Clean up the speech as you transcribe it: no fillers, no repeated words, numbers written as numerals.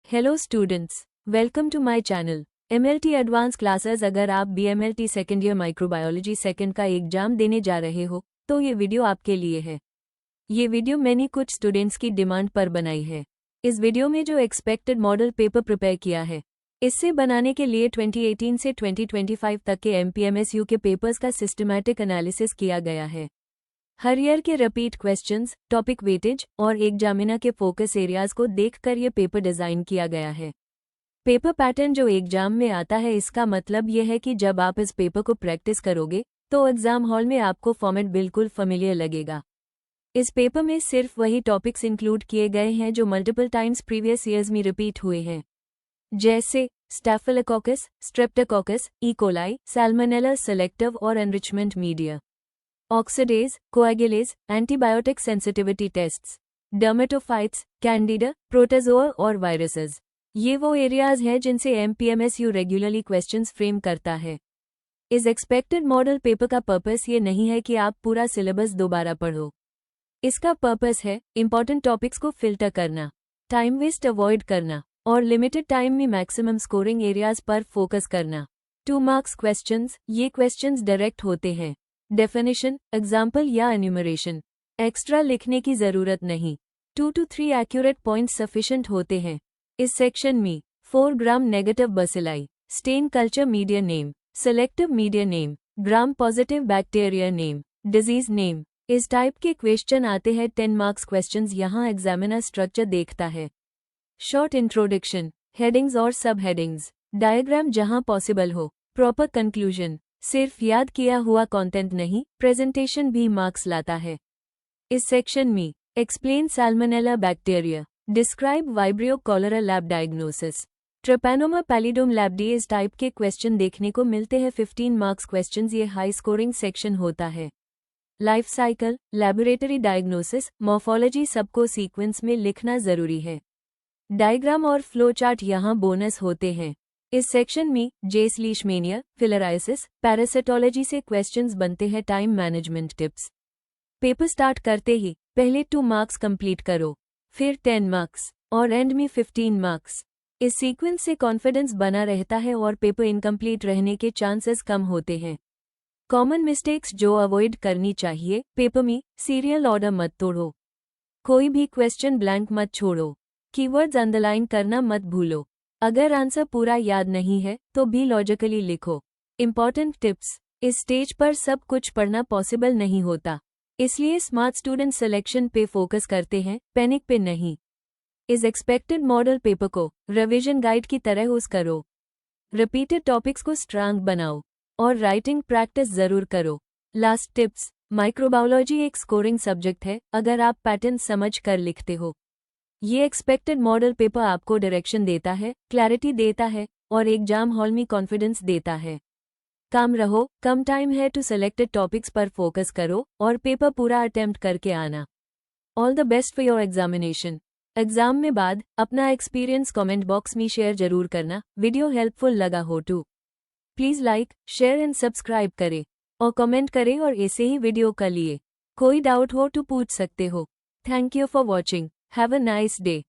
Hello students, welcome to my channel MLT advance classes. अगर आप BMLT second year microbiology second का exam देने जा रहे हो तो ये वीडियो आपके लिए है। ये वीडियो मैंने कुछ स्टूडेंट्स की डिमांड पर बनाई है। इस वीडियो में जो एक्सपेक्टेड मॉडल पेपर प्रिपेयर किया है, इससे बनाने के लिए 2018 से 2025 तक के एमपीएमएसयू के पेपर्स का सिस्टमैटिक एनालिसिस किया गया है। हर ईयर के रिपीट क्वेश्चंस, टॉपिक वेटेज और एग्जामिनर के फोकस एरियाज को देखकर ये पेपर डिज़ाइन किया गया है। पेपर पैटर्न जो एग्जाम में आता है, इसका मतलब ये है कि जब आप इस पेपर को प्रैक्टिस करोगे तो एग्जाम हॉल में आपको फॉर्मेट बिल्कुल फेमिलियर लगेगा। इस पेपर में सिर्फ वही टॉपिक्स इंक्लूड किए गए हैं जो मल्टीपल टाइम्स प्रीवियस ईयर्स में रिपीट हुए हैं, जैसे staphylococcus, streptococcus, E coli, salmonella selective और enrichment media, oxidase, coagulase, antibiotic sensitivity tests, dermatophytes, candida, protozoa और वायरसेस। ये वो एरियाज हैं जिनसे एमपीएमएसयू रेगुलरली क्वेश्चंस फ्रेम करता है। इस एक्सपेक्टेड मॉडल पेपर का पर्पस ये नहीं है कि आप पूरा सिलेबस दोबारा पढ़ो। इसका पर्पस है इंपॉर्टेंट टॉपिक्स को फिल्टर करना, टाइम वेस्ट अवॉइड करना और लिमिटेड टाइम में मैक्सिमम स्कोरिंग एरियाज पर फोकस करना। 2 मार्क्स क्वेश्चंस, ये क्वेश्चंस डायरेक्ट होते हैं। डेफिनेशन, एग्जाम्पल या एन्यूमरेशन एक्स्ट्रा लिखने की जरूरत नहीं। 2 to 3 एक्यूरेट पॉइंट्स सफिशिएंट होते हैं। इस सेक्शन में 4 gram negative bacilli, stain culture media name, selective media name, gram positive bacteria name, disease name, इस टाइप के क्वेश्चन आते हैं। 10 मार्क्स क्वेश्चंस यहाँ एग्जामिनर स्ट्रक्चर देखता है। शॉर्ट इंट्रोडक्शन, हेडिंग्स और सब हेडिंग्स, डायग्राम जहाँ पॉसिबल हो, प्रॉपर कंक्लूजन। सिर्फ याद किया हुआ कंटेंट नहीं, प्रेजेंटेशन भी मार्क्स लाता है। इस सेक्शन में explain salmonella bacteria, describe vibrio cholera lab diagnosis, treponema pallidum lab D, इस टाइप के क्वेश्चन देखने को मिलते हैं। 15 मार्क्स क्वेश्चंस ये हाई स्कोरिंग सेक्शन होता है। Life cycle, laboratory diagnosis, morphology सबको सीक्वेंस में लिखना जरूरी है। डायग्राम और फ्लो चार्ट यहाँ बोनस होते हैं। इस सेक्शन में जेसलीशमेनिया, फिलराइसिस, पैरासिटोलॉजी से क्वेश्चंस बनते हैं। Time management tips, paper start करते ही पहले 2 मार्क्स कंप्लीट करो, फिर 10 मार्क्स और एंड में 15 मार्क्स। इस सीक्वेंस से कॉन्फिडेंस बना रहता है और पेपर इनकम्प्लीट रहने के चांसेस कम होते हैं। कॉमन मिस्टेक्स जो अवॉइड करनी चाहिए, पेपर में सीरियल ऑर्डर मत तोड़ो, कोई भी क्वेश्चन ब्लैंक मत छोड़ो, कीवर्ड्स अंडरलाइन करना मत भूलो। अगर आंसर पूरा याद नहीं है तो भी लॉजिकली लिखो। इंपॉर्टेंट टिप्स, इस स्टेज पर सब कुछ पढ़ना पॉसिबल नहीं होता, इसलिए स्मार्ट स्टूडेंट सिलेक्शन पे फोकस करते हैं, पैनिक पे नहीं। इस एक्सपेक्टेड मॉडल पेपर को रिवीजन गाइड की तरह यूज करो। रिपीटेड टॉपिक्स को स्ट्रांग बनाओ और राइटिंग प्रैक्टिस जरूर करो। लास्ट टिप्स, माइक्रोबायोलॉजी एक स्कोरिंग सब्जेक्ट है अगर आप पैटर्न समझ कर लिखते हो। ये एक्सपेक्टेड मॉडल पेपर आपको डायरेक्शन देता है, क्लैरिटी देता है और एग्जाम हॉल में कॉन्फिडेंस देता है। काम रहो, कम टाइम है टू सेलेक्टेड टॉपिक्स पर फोकस करो और पेपर पूरा अटेम्प्ट करके आना। All the best for your examination. Exam में बाद अपना एक्सपीरियंस कमेंट बॉक्स में शेयर जरूर करना। वीडियो हेल्पफुल लगा हो तो please like, share and subscribe करें और कमेंट करें, और ऐसे ही वीडियो के लिए कोई डाउट हो तो पूछ सकते हो। Thank you for watching. Have a nice day.